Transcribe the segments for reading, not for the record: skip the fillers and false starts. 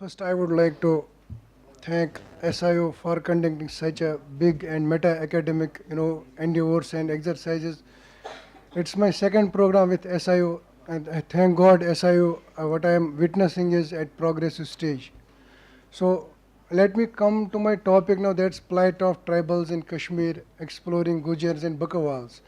First, I would like to thank SIO for conducting such a big and meta-academic, endeavors and exercises. It's my second program with SIO, and I thank God SIO. What I am witnessing is at progressive stage. So, let me come to my topic now. That's plight of tribals in Kashmir, exploring Gujars and Bakarwals.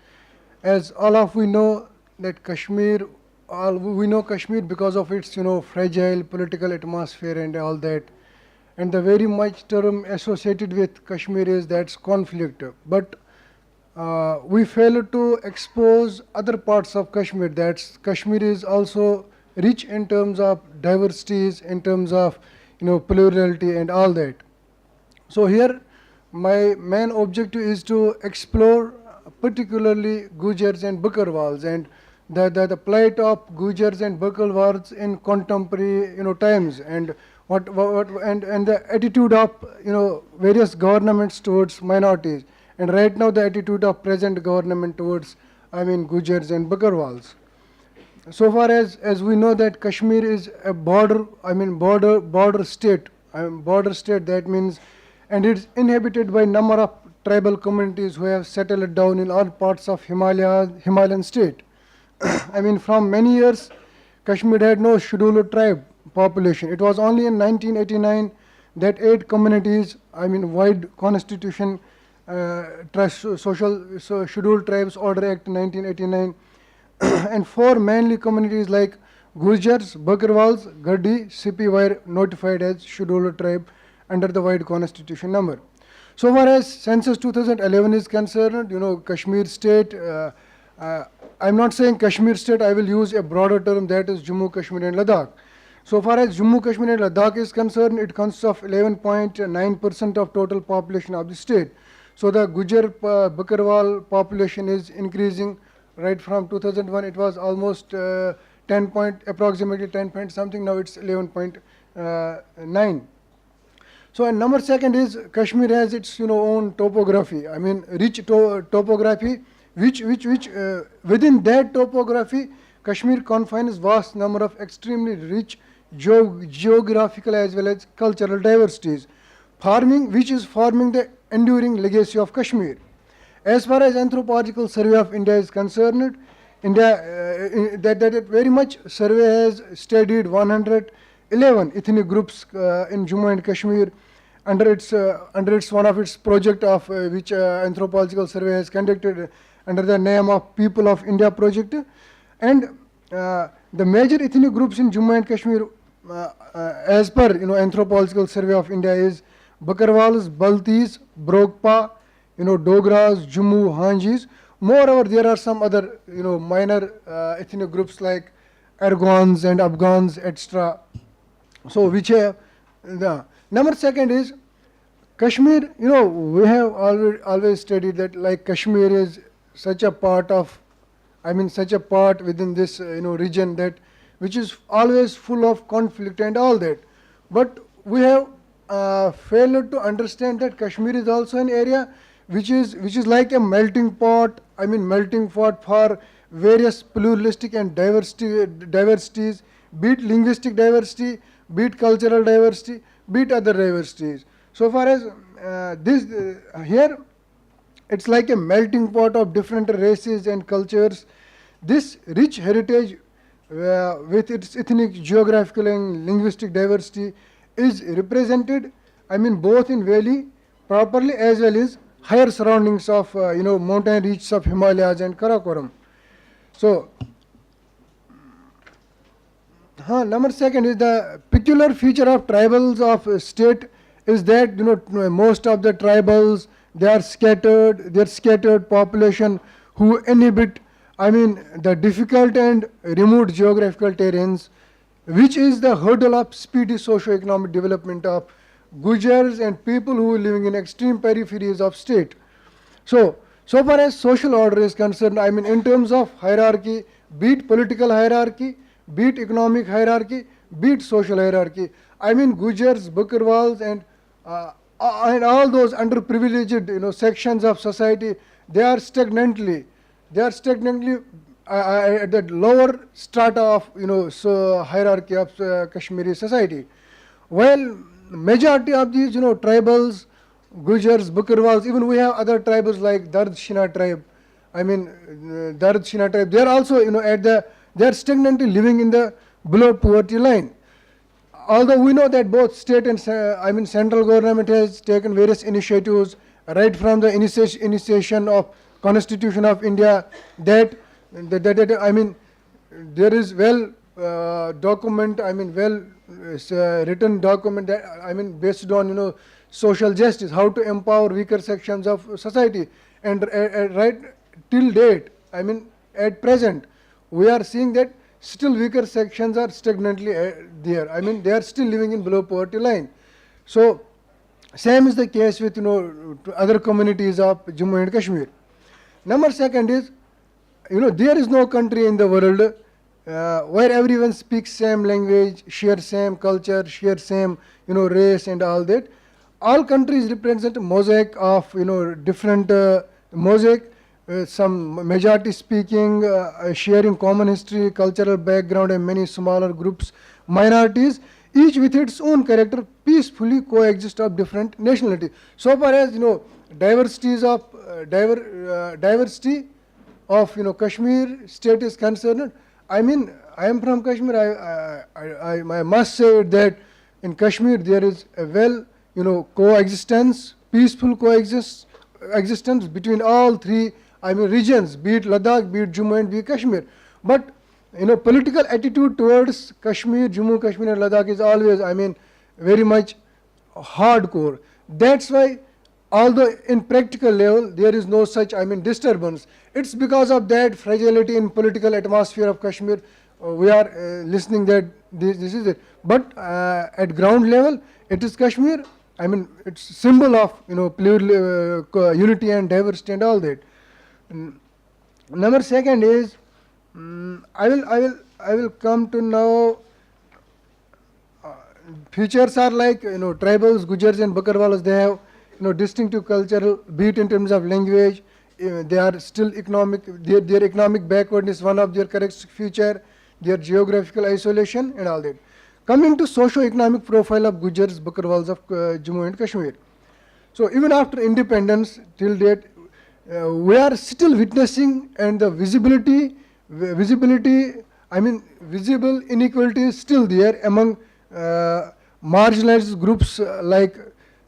As all of we know that Kashmir, all we know Kashmir because of its fragile political atmosphere and all that, and the very much term associated with Kashmir is that's conflict. But we fail to expose other parts of Kashmir. That's Kashmir is also rich in terms of diversities, in terms of plurality and all that. So here, my main objective is to explore particularly Gujars and Bakarwals and the plight of Gujars and Bakarwals in contemporary times and and the attitude of various governments towards minorities, and right now the attitude of present government towards Gujars and Bakarwals. So far as we know that Kashmir is a border state. Border state, that means, and it's inhabited by number of tribal communities who have settled down in all parts of Himalayan state. From many years, Kashmir had no scheduled tribe population. It was only in 1989 that 8 communities, wide constitution, Scheduled Tribes Order Act 1989, and 4 mainly communities like Gujars, Bakarwals, Gaddi, Sipi were notified as scheduled tribe under the wide constitution number. So far as census 2011 is concerned, Kashmir state, I'm not saying Kashmir state, I will use a broader term, that is Jammu, Kashmir and Ladakh. So far as Jammu, Kashmir and Ladakh is concerned, it consists of 11.9% of total population of the state. So the Gujar Bakarwal population is increasing. Right from 2001, it was almost approximately 10 point something. Now it's 11.9. So and number second is Kashmir has its own topography. Rich topography, which within that topography, Kashmir confines vast number of extremely rich geographical as well as cultural diversities, which is forming the enduring legacy of Kashmir. As far as anthropological survey of India is concerned, India that very much survey has studied 111 ethnic groups in Jammu and Kashmir under its one of its project of which anthropological survey has conducted under the name of People of India project, and the major ethnic groups in Jammu and Kashmir as per anthropological survey of India is Bakarwals, Baltis, Brogpa, Dogras, Jammu, Hanjis. Moreover, there are some other minor ethnic groups like Argons and Afghans, etc. So which the number second is Kashmir. We have always studied that like Kashmir is such a part of such a part within this region that which is always full of conflict and all that. But we have failed to understand that Kashmir is also an area which is like a melting pot. Melting pot for various pluralistic and diversities, be it linguistic diversity, be it cultural diversity, be it other diversities. So far as here, it's like a melting pot of different races and cultures. This rich heritage with its ethnic, geographical and linguistic diversity is represented, both in valley properly as well as higher surroundings of mountain reaches of Himalayas and Karakoram. So number second is the peculiar feature of tribals of state is that most of the tribals, their scattered population who inhabit the difficult and remote geographical terrains, which is the hurdle of speedy socio-economic development of Gujars and people who are living in extreme peripheries of state. So far as social order is concerned, in terms of hierarchy, be it political hierarchy, be it economic hierarchy, be it social hierarchy, Gujars, Bakarwals and all those underprivileged sections of society, they are stagnantly at the lower strata of hierarchy of Kashmiri society. While majority of these, tribals, Gujars, Bakarwals, even we have other tribes like Dard Shina tribe. Dard Shina tribe. They are also, they are stagnantly living in the below poverty line. Although we know that both state and central government has taken various initiatives right from the initiation of Constitution of India, that there is well written document that based on social justice, how to empower weaker sections of society, and right till date, at present, we are seeing that still weaker sections are stagnantly there. They are still living in below poverty line. So same is the case with other communities of Jammu and Kashmir. Number second is, there is no country in the world where everyone speaks same language, share same culture, share same race and all that. All countries represent a mosaic of different mosaic. Some majority speaking, sharing common history, cultural background, and many smaller groups, minorities, each with its own character, peacefully coexist of different nationality. So far as diversity of Kashmir state is concerned, I am from Kashmir. I must say that in Kashmir there is a coexistence, peaceful existence between all three regions, be it Ladakh, be it Jammu and be it Kashmir. But political attitude towards Kashmir, Jammu, Kashmir and Ladakh is always very much hardcore. That's why, although in practical level there is no such disturbance, it's because of that fragility in political atmosphere of Kashmir. We are listening that this is it. But at ground level, it is Kashmir. It's symbol of unity and diversity and all that. Number second is, I will come to now. Features are like tribals, Gujars and Bakarwalas. They have distinctive cultural, be it in terms of language. They are still economic. Their economic backwardness is one of their characteristic feature. Their geographical isolation and all that. Coming to socio-economic profile of Gujars, Bakarwals of Jammu and Kashmir. So even after independence till date, we are still witnessing, and the visible inequality is still there among marginalized groups like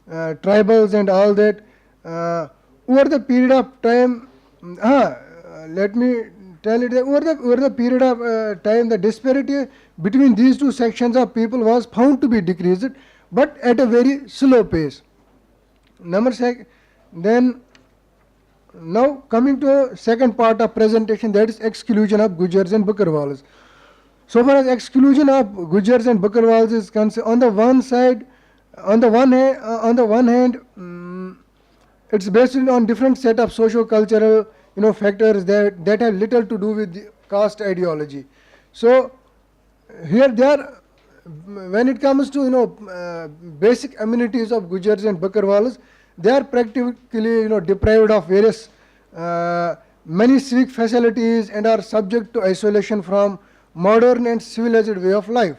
tribals and all that. Over the period of time, let me tell it that over the period of time, the disparity between these two sections of people was found to be decreased, but at a very slow pace. Then now coming to second part of presentation, that is exclusion of Gujars and Bakarwals. So far as exclusion of Gujars and Bakarwals is concerned, on the one hand, it's based on different set of socio-cultural factors that have little to do with the caste ideology. So here they are, when it comes to basic amenities of Gujars and Bakarwals, they are practically deprived of various many civic facilities and are subject to isolation from modern and civilized way of life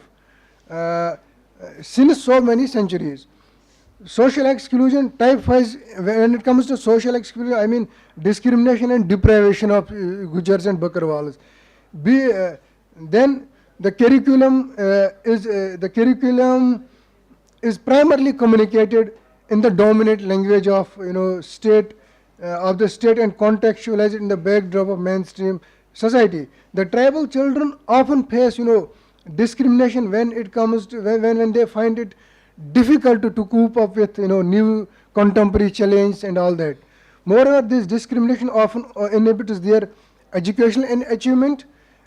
since so many centuries. Social exclusion typifies, when it comes to social exclusion, discrimination and deprivation of Gujars and Bakarwals. Then the curriculum is primarily communicated in the dominant language of state and contextualized in the backdrop of mainstream society. The tribal children often face discrimination when it comes to when they find it difficult to cope up with new contemporary challenge and all that. Moreover, this discrimination often inhibits their educational achievement,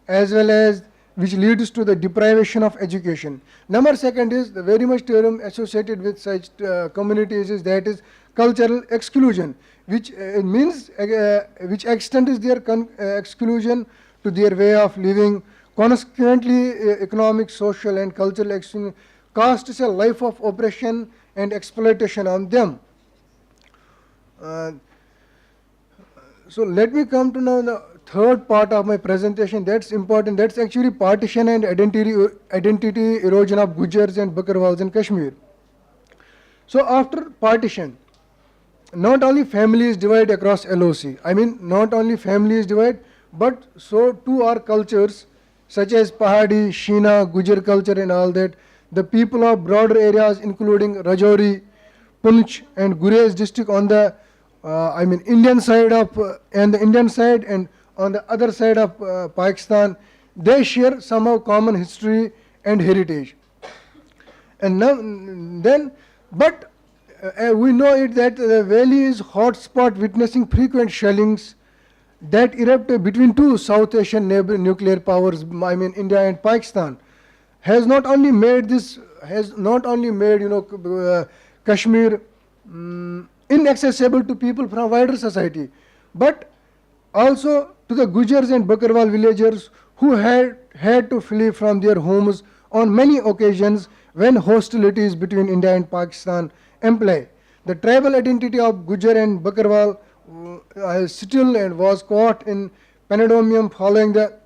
as well as which leads to the deprivation of education. Number second is the very much term associated with such communities is that is cultural exclusion, which means which extent is their exclusion to their way of living. Consequently, economic, social and cultural exclusion casts a life of oppression and exploitation on them. So let me come to now the third part of my presentation, that's important. That's actually partition and identity erosion of Gujars and Bakarwals in Kashmir. So after partition, not only families divide across LOC. I mean, not only families divide, but so too are cultures such as Pahadi, Sheena, Gujar culture and all that. The people of broader areas including Rajouri, Punch and Gurez district on the Indian side of and the Indian side and on the other side of Pakistan, they share somehow common history and heritage. And now, then, but we know it that the valley is hotspot witnessing frequent shellings that erupt between two South Asian nuclear powers, India and Pakistan, has not only made Kashmir inaccessible to people from wider society, but also to the Gujars and Bakarwal villagers who had to flee from their homes on many occasions when hostilities between India and Pakistan imply. The tribal identity of Gujar and Bakarwal still and was caught in pandemonium following the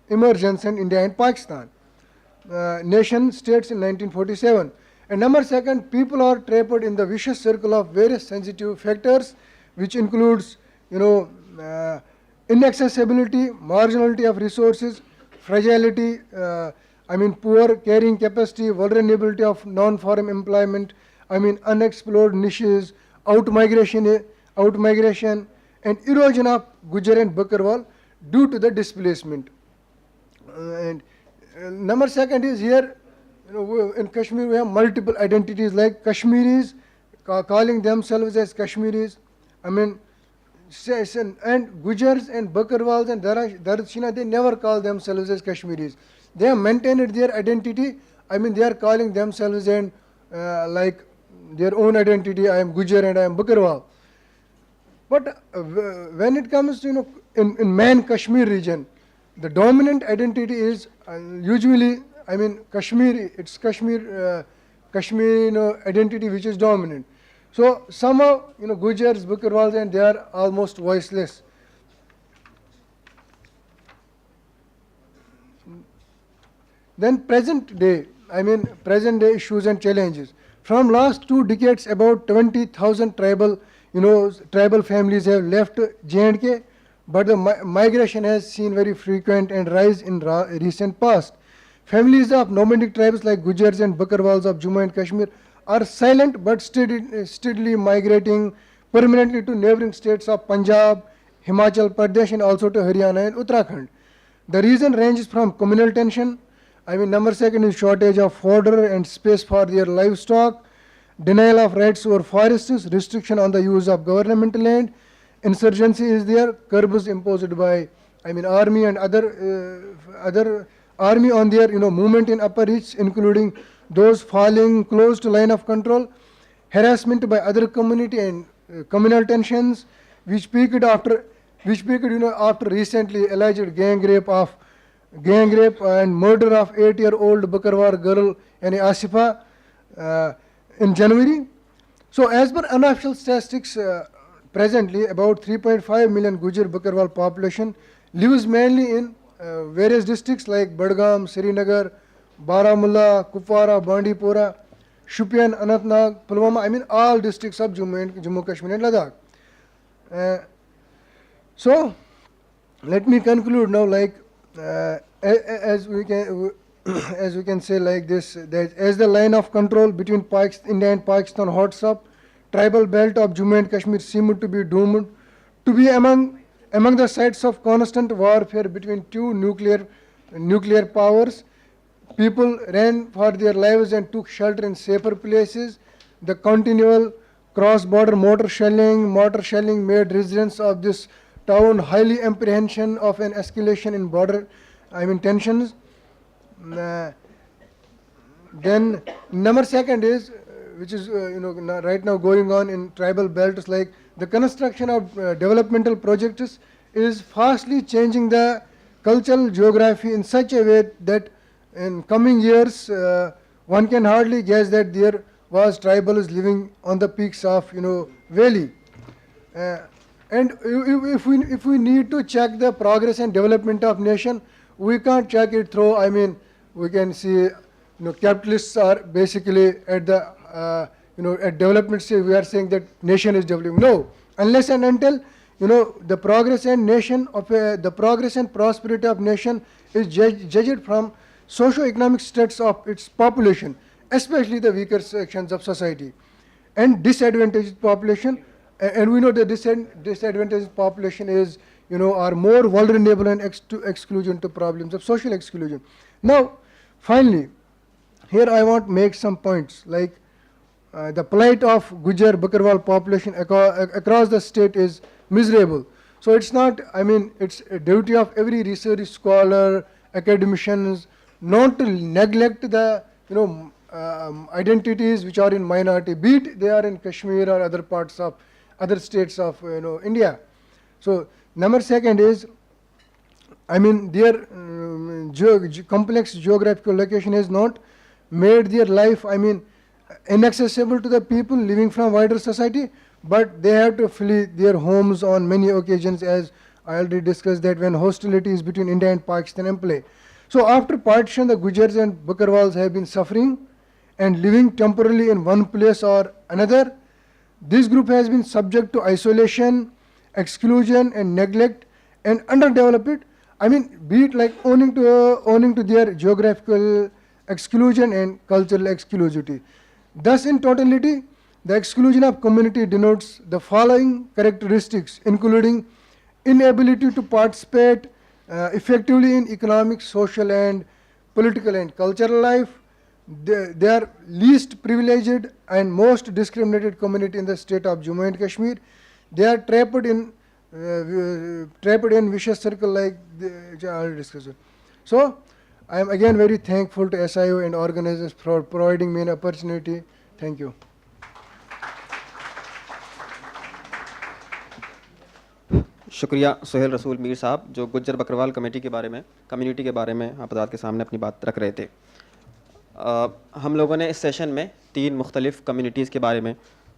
emergence in India and Pakistan nation states in 1947. And number second, people are trapped in the vicious circle of various sensitive factors, which includes, inaccessibility, marginality of resources, fragility, poor carrying capacity, vulnerability of non-farm employment, unexplored niches, out-migration, and erosion of Gujar and Bakarwal due to the displacement. And number second is here, in Kashmir we have multiple identities like Kashmiris calling themselves as Kashmiris, and Gujars and Bakarwals and Darshina, they never call themselves as Kashmiris. They have maintained their identity. They are calling themselves and like their own identity. I am Gujar and I am Bakarwal. But when it comes to in main Kashmir region, the dominant identity is usually Kashmir. It's Kashmir identity which is dominant. So somehow Gujars, Bakarwals, and they are almost voiceless. Then present day issues and challenges. From last 2 decades, about 20,000 tribal families have left J&K, but the migration has seen very frequent and rise in recent past. Families of nomadic tribes like Gujars and Bakarwals of Jammu and Kashmir are silent but steadily migrating permanently to neighboring states of Punjab, Himachal Pradesh and also to Haryana and Uttarakhand. The reason ranges from communal tension, number second is shortage of fodder and space for their livestock, denial of rights over forests, restriction on the use of government land, insurgency is there, curbs imposed by army and other army on their movement in upper reach, including those falling close to line of control, harassment by other community and communal tensions, which peaked after recently alleged gang rape and murder of 8-year-old Bakarwal girl Asifa in January. So as per unofficial statistics, presently about 3.5 million Gujar Bakarwal population lives mainly in various districts like Badgam, Srinagar, Baramulla, Kupwara, Bandipora, Shupian, Anantnag, Pulwama, all districts of Jammu, Kashmir and Ladakh. So let me conclude now, like as we can say like this, that as the line of control between India and Pakistan hots up, tribal belt of Jammu and Kashmir seemed to be doomed to be among the sites of constant warfare between two nuclear powers. People ran for their lives and took shelter in safer places. The continual cross-border mortar shelling made residents of this town highly apprehensive of an escalation in border tensions. Then number second is, which is right now going on in tribal belts, like the construction of developmental projects is fastly changing the cultural geography in such a way that in coming years one can hardly guess that there was tribals living on the peaks of valley. And if we need to check the progress and development of nation, we can't check it through, I mean, we can see, capitalists are basically at the, at development stage, we are saying that nation is developing. No, unless and until, the progress and nation of, the progress and prosperity of nation is judged from socio-economic status of its population, especially the weaker sections of society and disadvantaged population. And we know the disadvantaged population is, are more vulnerable and to exclusion, to problems of social exclusion. Now, finally, here I want to make some points, like the plight of Gujjar Bakarwal population across the state is miserable. So it's not, I mean, it's a duty of every research scholar, academicians, not to neglect the, identities which are in minority, be it they are in Kashmir or other parts of other states of India. So number second is, I mean, their complex geographical location has not made their life, I mean, inaccessible to the people living from wider society, but they have to flee their homes on many occasions, as I already discussed that when hostilities between India and Pakistan in play. So after partition, the Gujars and Bakarwals have been suffering and living temporarily in one place or another. This group has been subject to isolation, exclusion and neglect and underdeveloped, I mean, be it like owing to their geographical exclusion and cultural exclusivity. Thus, in totality, the exclusion of community denotes the following characteristics, including inability to participate effectively in economic, social and political and cultural life. They are least privileged and most discriminated community in the state of Jammu and Kashmir. They are trapped in vicious circle like I already discussed. So I am again very thankful to SIO and organizers for providing me an opportunity. Thank you. शुक्रिया सुहेल रसूल मीर साहब, जो Gujjar Bakarwal committee के बारे में, community के बारे में आपदात के सामने अपनी बात रख रहे थे। हम लोगों ने इस सेशन में 3 मुख्तलिफ़ कम्युनिटीज़ के बारे में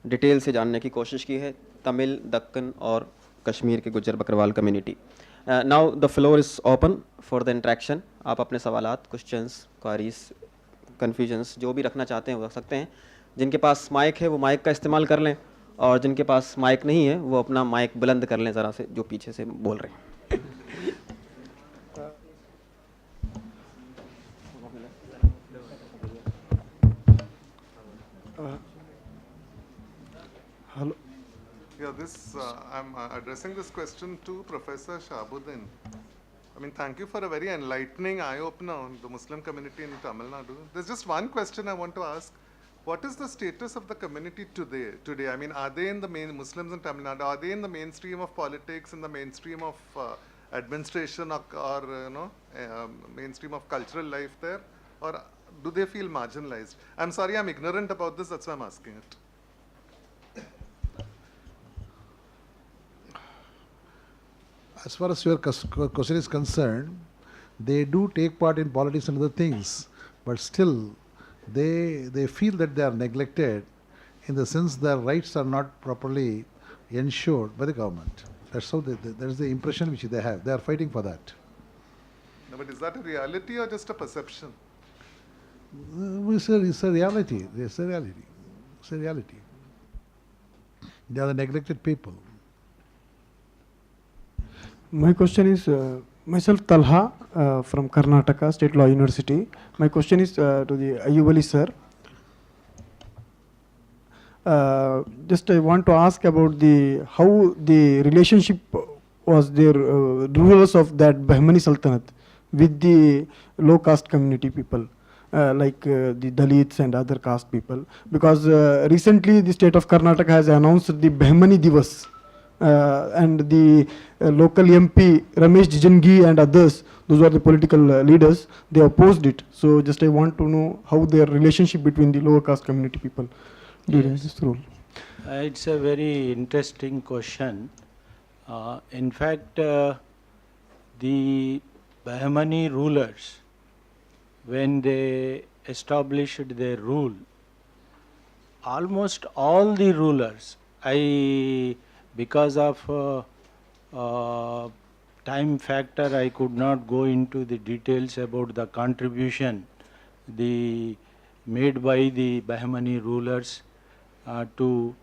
डिटेल से जानने की कोशिश की है, तमिल, दक्कन और कश्मीर के Gujjar Bakarwal community. Now the floor is open for the interaction. आप अपने सवालात, क्वेश्चंस, क्वारीज, कन्फ्यूजन्स जो भी रखना चाहते हैं वो रख सकते हैं। जिनके पास माइक है वो माइक का इस्तेमाल कर लें, और जिनके पास माइक नहीं है वो अपना माइक बुलंद कर लें ज़रा से, जो पीछे से बोल रहे हैं। Hello. Yeah, I'm addressing this question to Professor Shahabuddin. I mean, thank you for a very enlightening eye-opener on the Muslim community in Tamil Nadu. There's just one question I want to ask. What is the status of the community today? I mean, are they in the main Muslims in Tamil Nadu? Are they in the mainstream of politics, in the mainstream of administration, or mainstream of cultural life there, or do they feel marginalized? I'm sorry, I'm ignorant about this. That's why I'm asking it. As far as your question is concerned, they do take part in politics and other things, but still they feel that they are neglected in the sense their rights are not properly ensured by the government. That's how that is the impression which they have. They are fighting for that. No, but is that a reality or just a perception? It's a reality. It's a reality. It's a reality. They are the neglected people. My question is, myself Talha from Karnataka State Law University. My question is to the Ayub Ali sir. Just I want to ask about how the relationship was there, rulers of that Bahmani Sultanate with the low caste community people, like the Dalits and other caste people. Because recently the state of Karnataka has announced the Bahmani Divas. And the local MP Ramesh Jijangi and others, those are the political leaders, they opposed it. So just I want to know how their relationship between the lower caste community people during this rule. It's a very interesting question. In fact, the Bahmani rulers, when they established their rule, almost all the rulers, I because of time factor, I could not go into the details about the contribution made by the Bahmani rulers to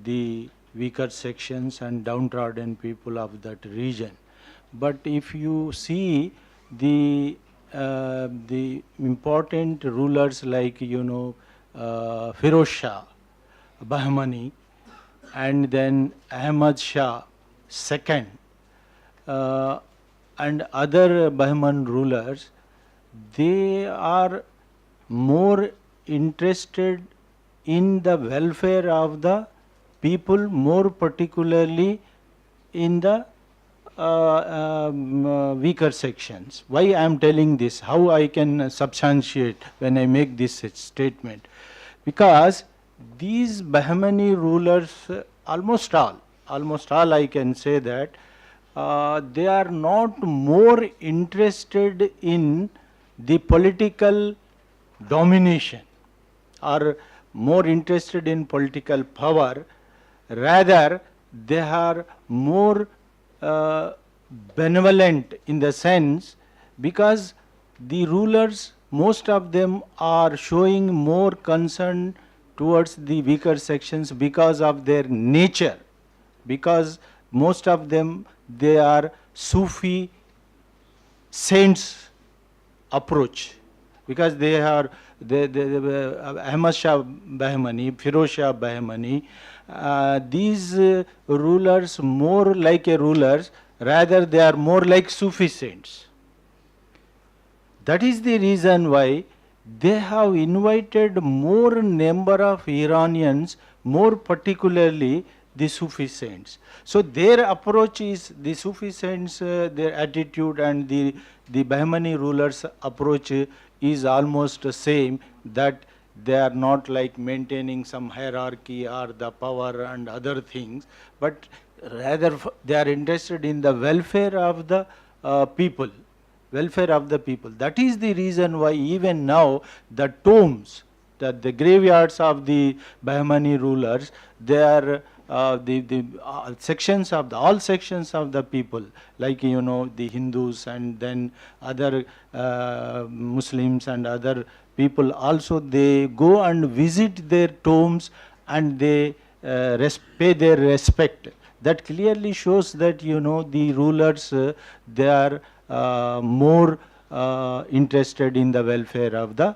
the weaker sections and downtrodden people of that region. But if you see the important rulers like Firoz Shah, Bahmani, and then Ahmad Shah II, and other Bahman rulers, they are more interested in the welfare of the people, more particularly in the weaker sections. Why I am telling this? How I can substantiate when I make this statement? Because these Bahmani rulers, almost all I can say that they are not more interested in the political domination or more interested in political power, rather they are more benevolent in the sense, because the rulers, most of them are showing more concern towards the weaker sections because of their nature, because most of them, they are Sufi saints approach, because they are Ahmad Shah Bahmani, Firoz Shah Bahmani, these rulers more like a rulers, rather they are more like Sufi saints. That is the reason why they have invited more number of Iranians, more particularly the Sufi saints. So their approach is the Sufi saints, their attitude, and the Bahmani rulers' approach is almost the same, that they are not like maintaining some hierarchy or the power and other things, but rather they are interested in the welfare of the people. Welfare of the people. That is the reason why even now the tombs, the graveyards of the Bahmani rulers, they are sections of all sections of the people, like the Hindus and then other Muslims and other people also, they go and visit their tombs and they pay their respect. That clearly shows that the rulers they are more interested in the welfare of the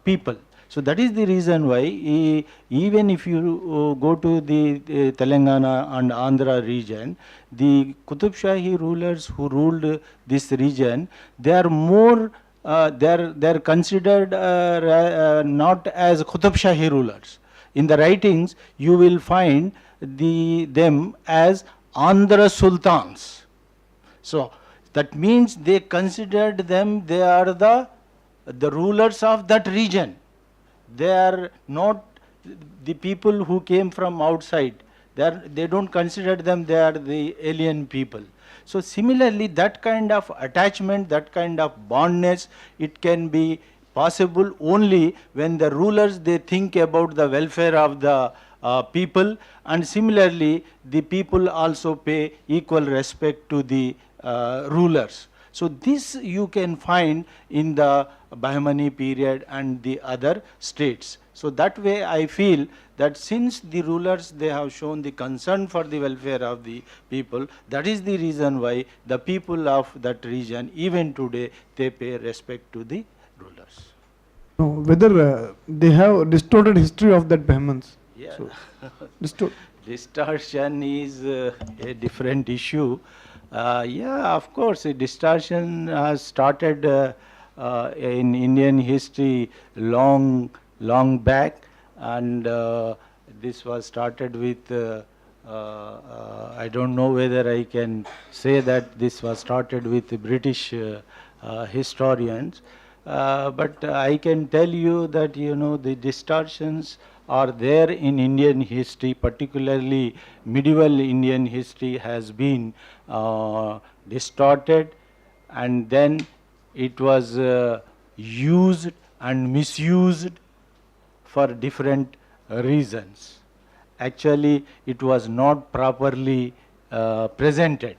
people. So that is the reason why even if you go to the Telangana and Andhra region, the Qutub Shahi rulers who ruled this region, they are more they are considered not as Qutub Shahi rulers. In the writings you will find them as Andhra Sultans. So that means they considered them, they are the rulers of that region. They are not the people who came from outside. They don't consider them, they are the alien people. So similarly, that kind of attachment, that kind of bondness, it can be possible only when the rulers, they think about the welfare of the people, and similarly the people also pay equal respect to the rulers. So this you can find in the Bahmani period and the other states. So that way I feel that since the rulers, they have shown the concern for the welfare of the people, that is the reason why the people of that region, even today, they pay respect to the rulers. No, whether they have distorted history of that Bahmans. Yeah. So, distortion is a different issue. Yeah, of course, a distortion has started in Indian history long back, and this was started with I don't know whether I can say that this was started with the British historians, but I can tell you that the distortions are there in Indian history, particularly medieval Indian history has been distorted, and then it was used and misused for different reasons. actually it was not properly presented.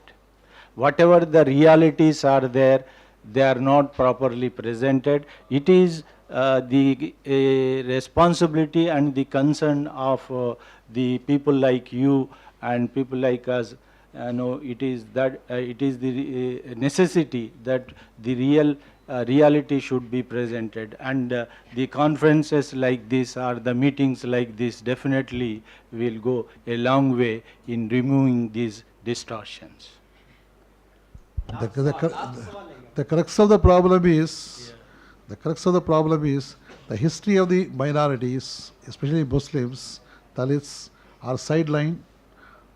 Whatever the realities are there, they are not properly presented. It is the responsibility and the concern of the people like you and people like us. No, it is that it is the necessity that the reality should be presented, and the conferences like this or the meetings like this definitely will go a long way in removing these distortions. The crux of the problem is, the history of the minorities, especially Muslims, Dalits, are sidelined,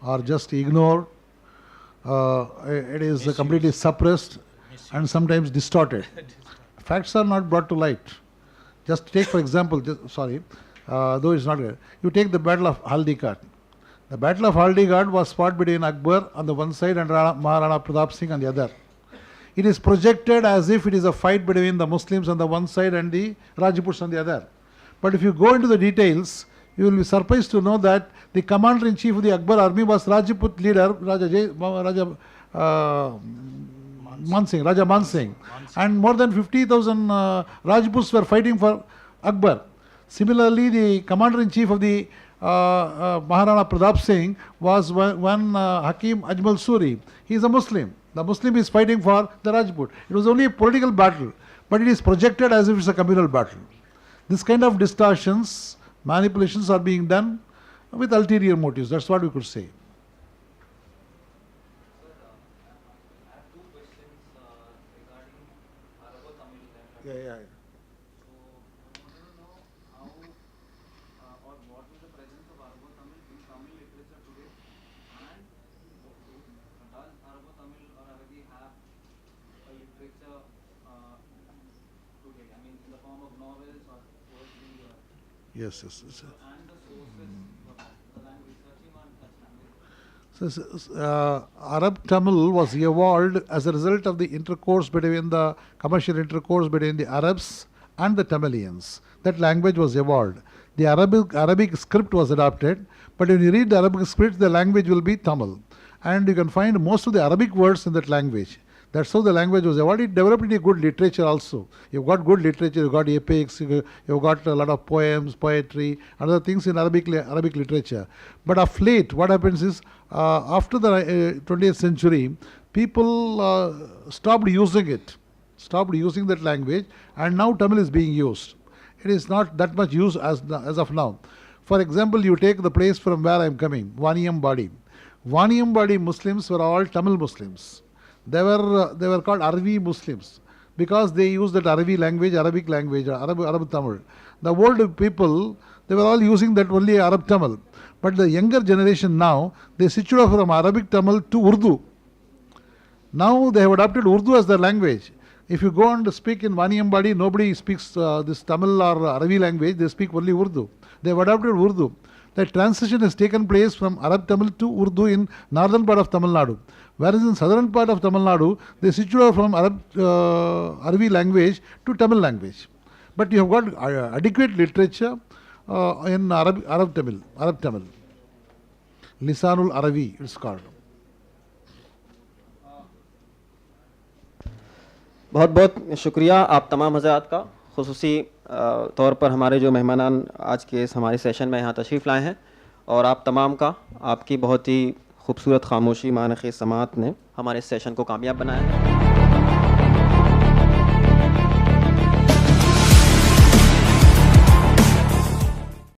are just ignored. It is completely suppressed and sometimes distorted. Facts are not brought to light. Just take, for example, though it's not good. You take the Battle of Haldighati. The Battle of Haldighati was fought between Akbar on the one side and Maharana Pratap Singh on the other. It is projected as if it is a fight between the Muslims on the one side and the Rajputs on the other. But if you go into the details, you will be surprised to know that the commander-in-chief of the Akbar army was Rajput leader Raja Man Singh, and more than 50,000 Rajputs were fighting for Akbar. Similarly, the commander-in-chief of the Maharana Pratap Singh was one Hakim Ajmal Suri. He is a Muslim. The Muslim is fighting for the Rajput. It was only a political battle, but it is projected as if it's a communal battle. This kind of distortions, manipulations are being done with ulterior motives. That's what we could say. Yeah. Yes. Arab Tamil was evolved as a result of the intercourse between the commercial intercourse between the Arabs and the Tamilians. That language was evolved. The Arabic script was adopted, but when you read the Arabic script, the language will be Tamil. And you can find most of the Arabic words in that language. That's how the language was evolved. It developed into good literature also. You've got good literature, you've got epics, you've got a lot of poems, poetry, and other things in Arabic literature. But of late, what happens is, after the 20th century, people stopped using that language, and now Tamil is being used. It is not that much used as of now. For example, you take the place from where I am coming, Vaniyambadi. Vaniyambadi Muslims were all Tamil Muslims. They were called Arabi Muslims because they used that Arabic language, Arab Tamil. The old people, they were all using that only Arab Tamil. But the younger generation now, they switched off from Arabic Tamil to Urdu. Now they have adopted Urdu as their language. If you go and speak in Vaniyambadi, nobody speaks this Tamil or Arabi language, they speak only Urdu. They have adopted Urdu. The transition has taken place from Arab Tamil to Urdu in northern part of Tamil Nadu. Whereas in southern part of Tamil Nadu, they switched over from Arabic language to Tamil language. But you have got adequate literature in Arab Tamil. Lisanul Arabi, it's called. बहुत बहुत शुक्रिया आप तमाम हज़रात का, ख़ुसूसी तौर पर हमारे जो मेहमान आज के इस हमारे सेशन में यहाँ तशरीफ़ लाए हैं, और आप तमाम का आपकी बहुत ही खूबसूरत खामोशी मानख़ी समात ने हमारे इस सेशन को कामयाब बनाया है।